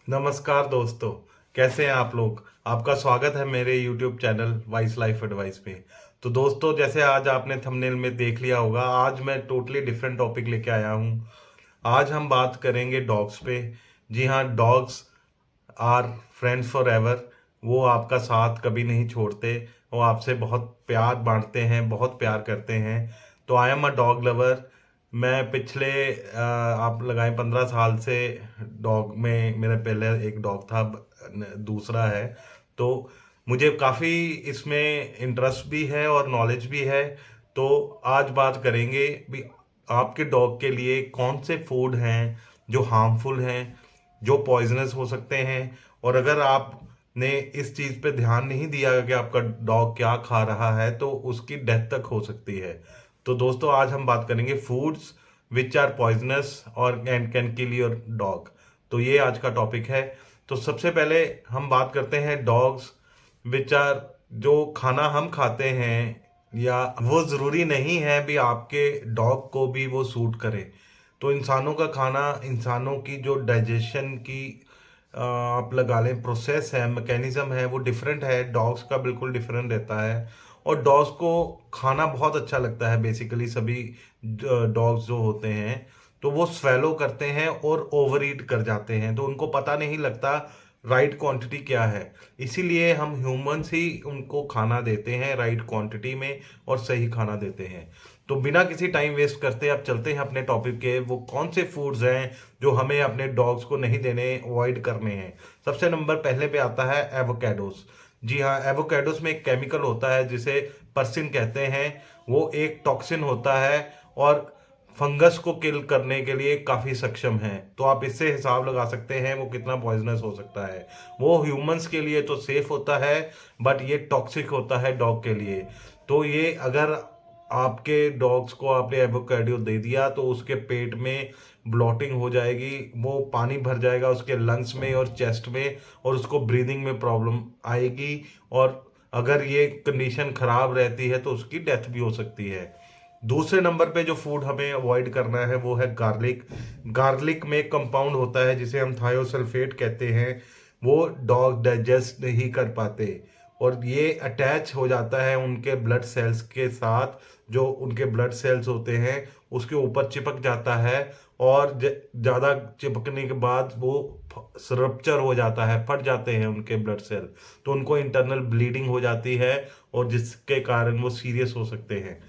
नमस्कार दोस्तों। कैसे हैं आप लोग। आपका स्वागत है मेरे YouTube channel vice life advice में। तो दोस्तों, जैसे आज आपने थंबनेल में देख लिया होगा, आज मैं टोटली डिफरेंट टॉपिक लेके आया हूँ। आज हम बात करेंगे डॉग्स पे। जी हाँ, dogs are friends forever. वो आपका साथ कभी नहीं छोड़ते। वो आपसे बहुत प्यार बांटते हैं, बहुत प्यार करते हैं। तो I am a dog lover. मैं पिछले आप लगाएं 15 साल से डॉग में, मेरा पहले एक डॉग था, दूसरा है। तो मुझे काफ़ी इसमें इंटरेस्ट भी है और नॉलेज भी है। तो आज बात करेंगे भी आपके डॉग के लिए कौन से फूड हैं जो हार्मफुल हैं, जो पॉइजनस हो सकते हैं। और अगर आपने इस चीज़ पे ध्यान नहीं दिया कि आपका डॉग क्या खा रहा है तो उसकी डेथ तक हो सकती है। तो दोस्तों, आज हम बात करेंगे फूड्स विच आर पॉइजनस और and can kill your dog. तो ये आज का टॉपिक है। तो सबसे पहले हम बात करते हैं डॉग्स विच आर, जो खाना हम खाते हैं या वो ज़रूरी नहीं है भी आपके डॉग को भी वो सूट करे। तो इंसानों का खाना, इंसानों की जो डाइजेशन की आप लगा लें प्रोसेस है, मैकेनिज्म है, वो डिफरेंट है। डॉग्स का बिल्कुल डिफरेंट रहता है। और डॉग्स को खाना बहुत अच्छा लगता है। बेसिकली सभी डॉग्स जो होते हैं तो वो स्वेलो करते हैं और ओवर ईट कर जाते हैं, तो उनको पता नहीं लगता राइट क्वांटिटी क्या है। इसीलिए हम ह्यूमंस ही उनको खाना देते हैं राइट क्वांटिटी में और सही खाना देते हैं। तो बिना किसी टाइम वेस्ट करते अब चलते हैं अपने टॉपिक के, वो कौन से फूड्स हैं जो हमें अपने डॉग्स को नहीं देने, अवॉइड करने हैं। सबसे नंबर पहले पे आता है एवोकेडोस। जी हाँ, एवोकेडोस में एक केमिकल होता है जिसे पर्सिन कहते हैं। वो एक टॉक्सिन होता है और फंगस को किल करने के लिए काफ़ी सक्षम है। तो आप इससे हिसाब लगा सकते हैं वो कितना पॉइजनस हो सकता है। वो ह्यूमंस के लिए तो सेफ होता है, बट ये टॉक्सिक होता है डॉग के लिए। तो ये अगर आपके डॉग्स को आपने एवोकाडो दे दिया तो उसके पेट में ब्लॉटिंग हो जाएगी, वो पानी भर जाएगा उसके लंग्स में और चेस्ट में, और उसको ब्रीदिंग में प्रॉब्लम आएगी। और अगर ये कंडीशन खराब रहती है तो उसकी डेथ भी हो सकती है। दूसरे नंबर पे जो फूड हमें अवॉइड करना है वो है गार्लिक। गार्लिक में कंपाउंड होता है जिसे हम थायोसल्फेट कहते हैं। वो डॉग डाइजेस्ट नहीं कर पाते और ये अटैच हो जाता है उनके ब्लड सेल्स के साथ। जो उनके ब्लड सेल्स होते हैं उसके ऊपर चिपक जाता है, और ज़्यादा चिपकने के बाद वो रप्चर हो जाता है, फट जाते हैं उनके ब्लड सेल। तो उनको इंटरनल ब्लीडिंग हो जाती है और जिसके कारण वो सीरियस हो सकते हैं।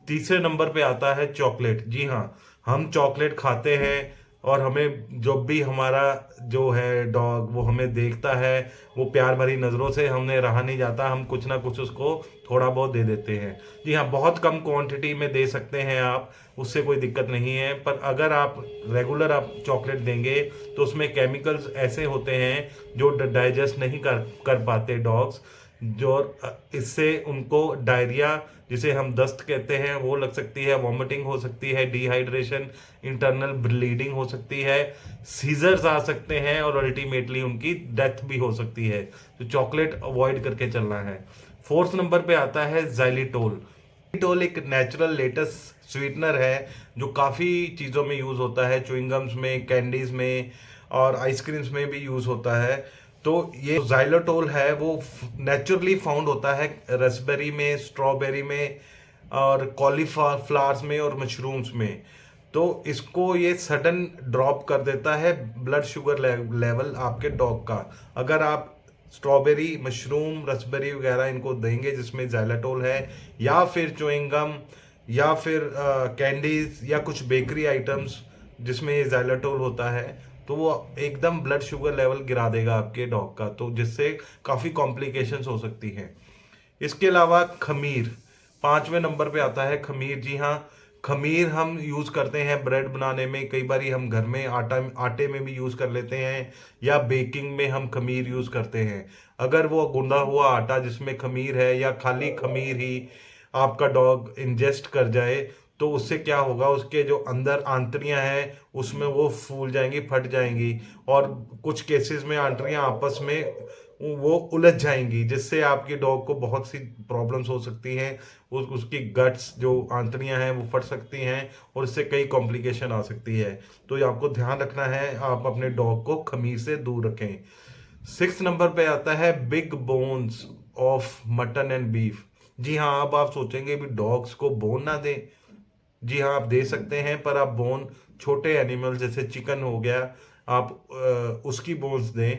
तीसरे नंबर पे आता है चॉकलेट। जी हाँ, हम चॉकलेट खाते हैं और हमें जब भी हमारा जो है डॉग वो हमें देखता है, वो प्यार भरी नज़रों से, हमने रहा नहीं जाता, हम कुछ ना कुछ उसको थोड़ा बहुत दे देते हैं। जी हाँ, बहुत कम क्वांटिटी में दे सकते हैं आप, उससे कोई दिक्कत नहीं है। पर अगर आप रेगुलर आप चॉकलेट देंगे तो उसमें केमिकल्स ऐसे होते हैं जो डाइजेस्ट नहीं कर पाते डॉग्स। जो इससे उनको डायरिया, जिसे हम दस्त कहते हैं, वो लग सकती है, वॉमिटिंग हो सकती है, डिहाइड्रेशन, इंटरनल ब्लीडिंग हो सकती है, सीजर्स आ सकते हैं और अल्टीमेटली उनकी डेथ भी हो सकती है। तो चॉकलेट अवॉइड करके चलना है। फोर्थ नंबर पे आता है जाइलिटोल। जाइलिटोल एक नेचुरल लेटेस्ट स्वीटनर है जो काफ़ी चीज़ों में यूज़ होता है, च्युइंगम्स में, कैंडीज में और आइसक्रीम्स में भी यूज़ होता है। तो ये जाइलोटोल है वो नेचुरली फाउंड होता है रसबेरी में, स्ट्रॉबेरी में और कॉलीफ्लावर्स में और मशरूम्स में। तो इसको ये सडन ड्रॉप कर देता है ब्लड शुगर लेवल आपके डॉग का। अगर आप स्ट्रॉबेरी, मशरूम, रसबेरी वगैरह इनको देंगे जिसमें जाइलाटोल है, या फिर च्युइंगम, या फिर कैंडीज या कुछ बेकरी आइटम्स जिसमें ये जाइलाटोल होता है, तो वो एकदम ब्लड शुगर लेवल गिरा देगा आपके डॉग का, तो जिससे काफ़ी कॉम्प्लिकेशंस हो सकती हैं। इसके अलावा खमीर, पांचवें नंबर पे आता है खमीर। जी हाँ, खमीर हम यूज़ करते हैं ब्रेड बनाने में, कई बार हम घर में आटे में भी यूज़ कर लेते हैं, या बेकिंग में हम खमीर यूज़ करते हैं। अगर वो गूंदा हुआ आटा जिसमें खमीर है या खाली खमीर ही आपका डॉग इंजेस्ट कर जाए तो उससे क्या होगा, उसके जो अंदर आंतड़ियां हैं उसमें वो फूल जाएंगी, फट जाएंगी, और कुछ केसेस में आंतड़ियां आपस में वो उलझ जाएंगी, जिससे आपकी डॉग को बहुत सी प्रॉब्लम्स हो सकती हैं। उसकी गट्स जो आंतड़ियां हैं वो फट सकती हैं और इससे कई कॉम्प्लिकेशन आ सकती है। तो ये आपको ध्यान रखना है, आप अपने डॉग को खमीर से दूर रखें। 6 नंबर पे आता है big bones of mutton and beef. जी हाँ, अब आप सोचेंगे भी डॉग्स को बोन ना दें। जी हाँ, आप दे सकते हैं, पर आप बोन छोटे एनिमल जैसे चिकन हो गया, आप उसकी बोन्स दें।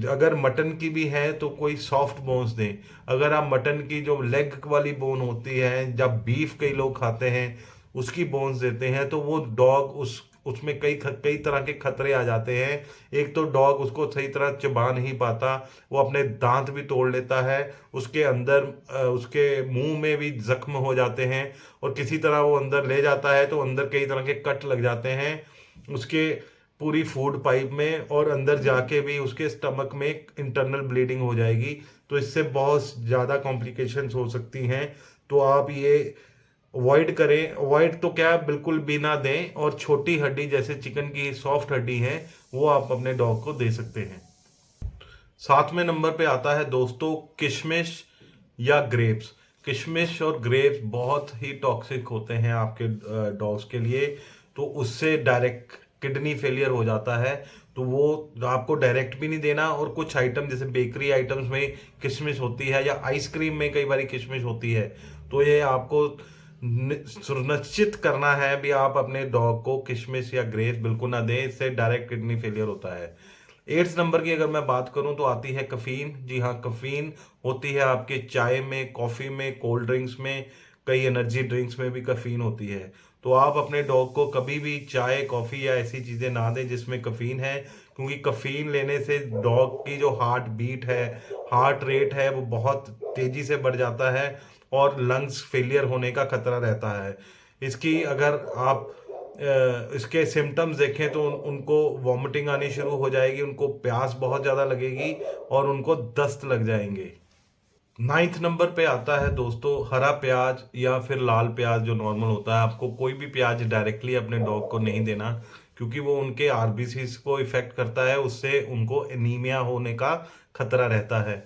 अगर मटन की भी है तो कोई सॉफ्ट बोन्स दें। अगर आप मटन की जो लेग वाली बोन होती है, जब बीफ कई लोग खाते हैं, उसकी बोन्स देते हैं, तो वो डॉग उसमें कई तरह के खतरे आ जाते हैं। एक तो डॉग उसको सही तरह चबा नहीं पाता, वो अपने दांत भी तोड़ लेता है, उसके अंदर उसके मुंह में भी जख्म हो जाते हैं, और किसी तरह वो अंदर ले जाता है तो अंदर कई तरह के कट लग जाते हैं उसके पूरी फूड पाइप में, और अंदर जाके भी उसके स्टमक में इंटरनल ब्लीडिंग हो जाएगी। तो इससे बहुत ज़्यादा कॉम्प्लिकेशंस हो सकती हैं। तो आप ये अवॉइड करें। अवॉइड तो क्या, बिल्कुल भी ना दें। और छोटी हड्डी जैसे चिकन की सॉफ्ट हड्डी है, वो आप अपने डॉग को दे सकते हैं। 7वें नंबर पे आता है दोस्तों किशमिश या ग्रेप्स। किशमिश और ग्रेप्स बहुत ही टॉक्सिक होते हैं आपके डॉग्स के लिए। तो उससे डायरेक्ट किडनी फेलियर हो जाता है। तो वो आपको डायरेक्ट भी नहीं देना, और कुछ आइटम जैसे बेकरी आइटम्स में किशमिश होती है या आइसक्रीम में कई बार किशमिश होती है। तो ये आपको सुनिश्चित करना है भी आप अपने डॉग को किशमिश या ग्रेप्स बिल्कुल ना दें, इससे डायरेक्ट किडनी फेलियर होता है। 8 नंबर की अगर मैं बात करूं तो आती है कफीन। जी हाँ, कफीन होती है आपके चाय में, कॉफी में, कोल्ड ड्रिंक्स में, कई एनर्जी ड्रिंक्स में भी कफीन होती है। तो आप अपने डॉग को कभी भी चाय, कॉफी या ऐसी चीजें ना दें जिसमें कफीन है, क्योंकि कफीन लेने से डॉग की जो हार्ट बीट है, हार्ट रेट है, वो बहुत तेजी से बढ़ जाता है और लंग्स फेलियर होने का खतरा रहता है। इसकी अगर आप इसके सिम्टम्स देखें तो उनको वॉमिटिंग आनी शुरू हो जाएगी, उनको प्यास बहुत ज़्यादा लगेगी और उनको दस्त लग जाएंगे। 9th नंबर पे आता है दोस्तों हरा प्याज या फिर लाल प्याज जो नॉर्मल होता है। आपको कोई भी प्याज डायरेक्टली अपने डॉग को नहीं देना, क्योंकि वो उनके आरबीसीज को इफेक्ट करता है, उससे उनको एनीमिया होने का खतरा रहता है।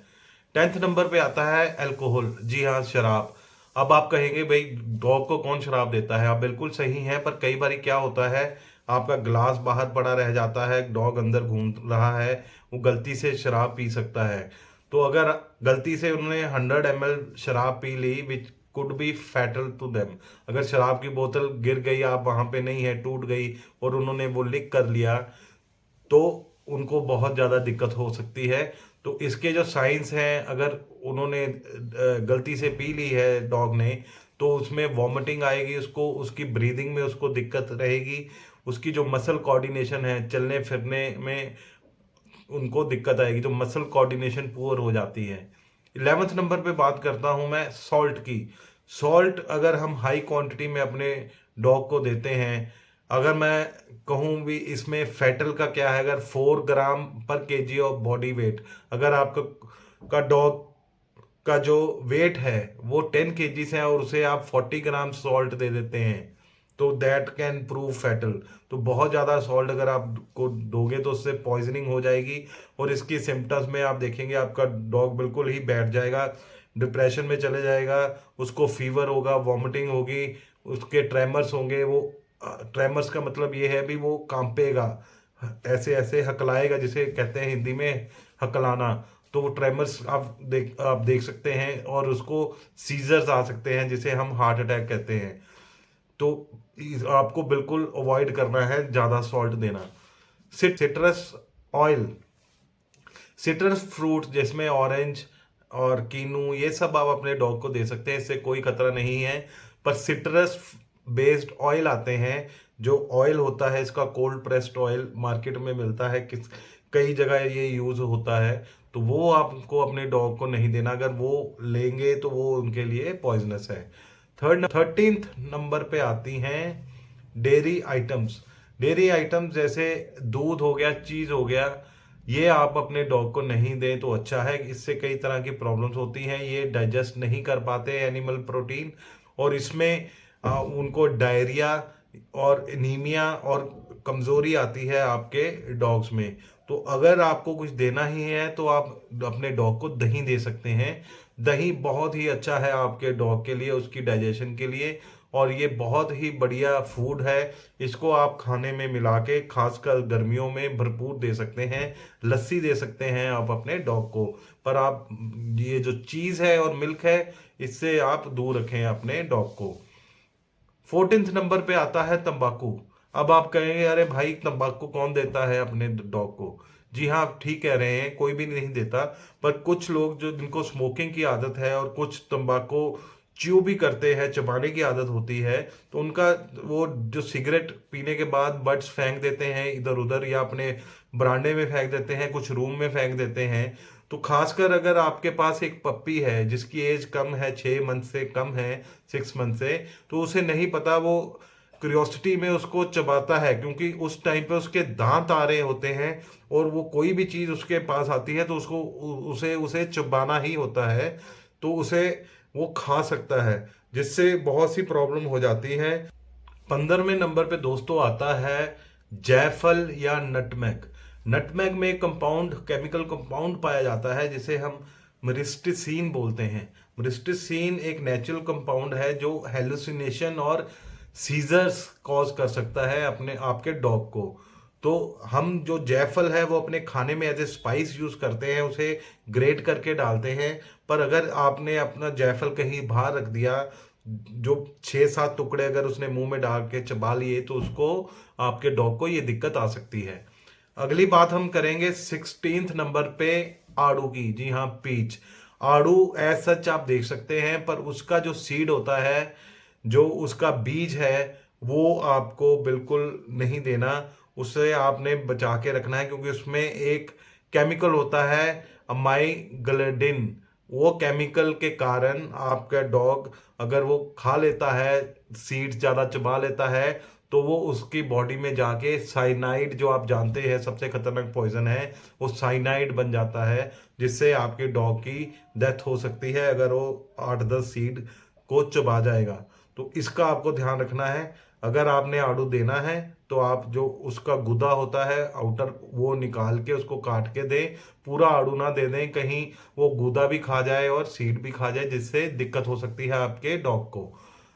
10th नंबर पे आता है अल्कोहल। जी हाँ, शराब। अब आप कहेंगे भाई डॉग को कौन शराब देता है? आप बिल्कुल सही हैं, पर कई बार क्या होता है, आपका ग्लास बाहर पड़ा रह जाता है, डॉग अंदर घूम रहा है, वो गलती से शराब पी सकता है। तो अगर गलती से उन्होंने 100 ml शराब पी ली, which could be fatal to them. अगर शराब की बोतल गिर गई, आप वहां पे नहीं है, टूट गई, और उन्होंने वो लीक कर लिया, तो उनको बहुत ज़्यादा दिक्कत हो सकती है। तो इसके जो साइंस हैं, अगर उन्होंने गलती से पी ली है डॉग ने, तो उसमें वॉमिटिंग आएगी, उसको उसकी ब्रीदिंग में उसको दिक्कत रहेगी, उसकी जो मसल कोऑर्डिनेशन है, चलने फिरने में उनको दिक्कत आएगी, तो मसल कोऑर्डिनेशन पुअर हो जाती है। 11th नंबर पे बात करता हूं मैं सॉल्ट की। सॉल्ट अगर हम हाई क्वांटिटी में अपने डॉग को देते हैं, अगर मैं कहूं भी इसमें फैटल का क्या है, अगर 4 ग्राम पर केजी ऑफ बॉडी वेट, अगर आपका का डॉग का जो वेट है वो 10 kg है और उसे आप 40 ग्राम सॉल्ट दे देते हैं, तो दैट कैन प्रूव फैटल। तो बहुत ज़्यादा सॉल्ट अगर आप को दोगे तो उससे पॉइजनिंग हो जाएगी, और इसकी सिम्टम्स में आप देखेंगे आपका डॉग बिल्कुल ही बैठ जाएगा, डिप्रेशन में चले जाएगा, उसको फीवर होगा, वॉमिटिंग होगी, उसके ट्रेमर्स होंगे। वो ट्रेमर्स का मतलब ये है भी वो कांपेगा, ऐसे ऐसे हकलाएगा, जिसे कहते हैं हिंदी में हकलाना। तो वो ट्रेमर्स आप देख सकते हैं, और उसको सीजर्स आ सकते हैं जिसे हम हार्ट अटैक कहते हैं। तो आपको बिल्कुल अवॉइड करना है ज़्यादा सॉल्ट देना। सिट्रस ऑयल, सिट्रस फ्रूट जिसमें ऑरेंज और कीनू, ये सब आप अपने डॉग को दे सकते हैं, इससे कोई खतरा नहीं है। पर सिट्रस बेस्ड ऑयल आते हैं, जो ऑयल होता है इसका कोल्ड प्रेस्ड ऑयल मार्केट में मिलता है, कई जगह ये यूज होता है, तो वो आपको अपने डॉग को नहीं देना। अगर वो लेंगे तो वो उनके लिए पॉइजनस है। 13th नंबर पे आती हैं डेयरी आइटम्स। डेयरी आइटम्स जैसे दूध हो गया, चीज हो गया, ये आप अपने डॉग को नहीं दें तो अच्छा है। इससे कई तरह की प्रॉब्लम्स होती हैं, ये डाइजेस्ट नहीं कर पाते एनिमल प्रोटीन, और इसमें उनको डायरिया और एनीमिया और कमज़ोरी आती है आपके डॉग्स में। तो अगर आपको कुछ देना ही है तो आप अपने डॉग को दही दे सकते हैं। दही बहुत ही अच्छा है आपके डॉग के लिए, उसकी डाइजेशन के लिए, और ये बहुत ही बढ़िया फूड है। इसको आप खाने में मिला के खासकर गर्मियों में भरपूर दे सकते हैं। लस्सी दे सकते हैं आप अपने डॉग को। पर आप ये जो चीज़ है और मिल्क है, इससे आप दूर रखें अपने डॉग को। 14th नंबर पे आता है तंबाकू। अब आप कहेंगे अरे भाई तंबाकू कौन देता है अपने डॉग को। जी हाँ, आप ठीक कह रहे हैं, कोई भी नहीं देता। पर कुछ लोग जो जिनको स्मोकिंग की आदत है और कुछ तंबाकू च्यू भी करते हैं, चबाने की आदत होती है, तो उनका वो जो सिगरेट पीने के बाद बड्स फेंक देते हैं इधर उधर, या अपने बरांडे में फेंक देते हैं, कुछ रूम में फेंक देते हैं। तो खासकर अगर आपके पास एक पप्पी है जिसकी एज कम है, 6 मंथ से कम है, 6 मंथ से, तो उसे नहीं पता, वो क्यूरियोसिटी में उसको चबाता है, क्योंकि उस टाइम पे उसके दांत आ रहे होते हैं और वो कोई भी चीज़ उसके पास आती है तो उसको उसे उसे चबाना ही होता है। तो उसे वो खा सकता है, जिससे बहुत सी प्रॉब्लम हो जाती है। 15वें नंबर पे दोस्तों आता है जायफल या नटमेग। नटमेग में एक कंपाउंड, केमिकल कंपाउंड पाया जाता है जिसे हम मिरिस्टिसिन बोलते हैं। मिरिस्टिसिन एक नेचुरल कंपाउंड है जो हेलुसिनेशन और सीजर्स कॉज कर सकता है अपने आपके डॉग को। तो हम जो जायफल है वो अपने खाने में एज ए स्पाइस यूज करते हैं, उसे ग्रेट करके डालते हैं। पर अगर आपने अपना जायफल कहीं बाहर रख दिया, जो 6-7 टुकड़े अगर उसने मुंह में डाल के चबा लिए, तो उसको, आपके डॉग को ये दिक्कत आ सकती है। अगली बात हम करेंगे 16th नंबर पे आड़ू की। जी हाँ, पीच। आड़ू एज सच आप देख सकते हैं, पर उसका जो सीड होता है, जो उसका बीज है, वो आपको बिल्कुल नहीं देना। उसे आपने बचा के रखना है, क्योंकि उसमें एक केमिकल होता है अमाइग्लिडिन। वो केमिकल के कारण आपका डॉग अगर वो खा लेता है, सीड्स ज़्यादा चबा लेता है, तो वो उसकी बॉडी में जाके साइनाइड, जो आप जानते हैं सबसे खतरनाक पॉइजन है, वो साइनाइड बन जाता है, जिससे आपके डॉग की डेथ हो सकती है अगर वो 8-10 सीड को चबा जाएगा। तो इसका आपको ध्यान रखना है। अगर आपने आड़ू देना है तो आप जो उसका गुदा होता है आउटर, वो निकाल के उसको काट के दें। पूरा आड़ू ना दे दें, कहीं वो गुदा भी खा जाए और सीड भी खा जाए, जिससे दिक्कत हो सकती है आपके डॉग को।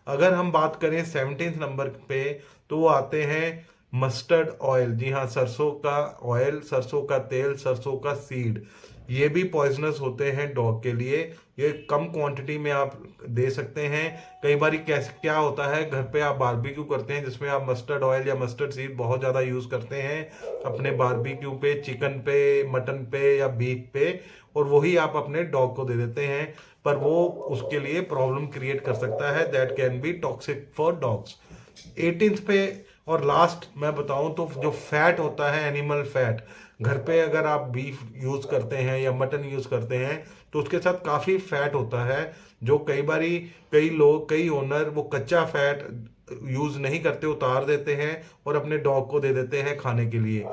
अगर हम बात करें 17th नंबर पे, तो वो आते हैं मस्टर्ड ऑयल। जी हाँ, सरसों का ऑयल, सरसों का तेल, सरसों का सीड। ये भी पॉइजनस होते हैं डॉग के लिए। ये कम क्वांटिटी में आप दे सकते हैं। कई बार कैसे क्या होता है, घर पे आप बारबेक्यू करते हैं जिसमें आप मस्टर्ड ऑयल या मस्टर्ड सीड बहुत ज़्यादा यूज़ करते हैं अपने बारबेक्यू पे, चिकन पे, मटन पे या बीफ पे, और वही आप अपने डॉग को दे देते हैं। पर वो उसके लिए प्रॉब्लम क्रिएट कर सकता है, that can be toxic for dogs. 18th पे और लास्ट मैं बताऊं तो, जो फैट होता है, एनिमल फैट, घर पे अगर आप बीफ यूज करते हैं या मटन यूज करते हैं, तो उसके साथ काफी फैट होता है, जो कई बारी कई लोग, कई ओनर वो कच्चा फैट यूज नहीं करते, उतार देते हैं और अपने डॉग को दे देते हैं खाने के लिए।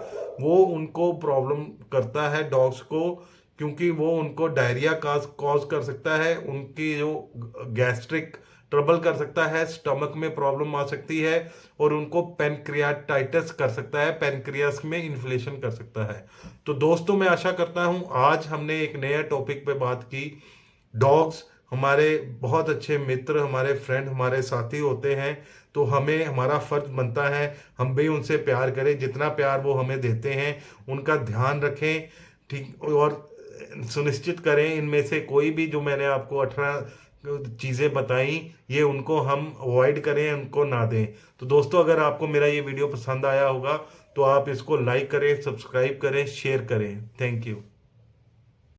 वो उनको प्रॉब्लम करता है डॉग्स को, क्योंकि वो उनको डायरिया कॉज कर सकता है, उनकी जो गैस्ट्रिक ट्रबल कर सकता है, स्टमक में प्रॉब्लम आ सकती है, और उनको पेनक्रियाटाइटिस कर सकता है, पेनक्रियास में इन्फ्लेशन कर सकता है। तो दोस्तों, मैं आशा करता हूं आज हमने एक नया टॉपिक पे बात की। डॉग्स हमारे बहुत अच्छे मित्र, हमारे फ्रेंड, हमारे साथी होते हैं। तो हमें, हमारा फर्ज बनता है हम भी उनसे प्यार करें, जितना प्यार वो हमें देते हैं उनका ध्यान रखें, ठीक। और सुनिश्चित करें इनमें से कोई भी, जो मैंने आपको 18 चीज़ें बताई, ये उनको हम अवॉइड करें, उनको ना दें। तो दोस्तों, अगर आपको मेरा ये वीडियो पसंद आया होगा तो आप इसको लाइक करें, सब्सक्राइब करें, शेयर करें। Thank you.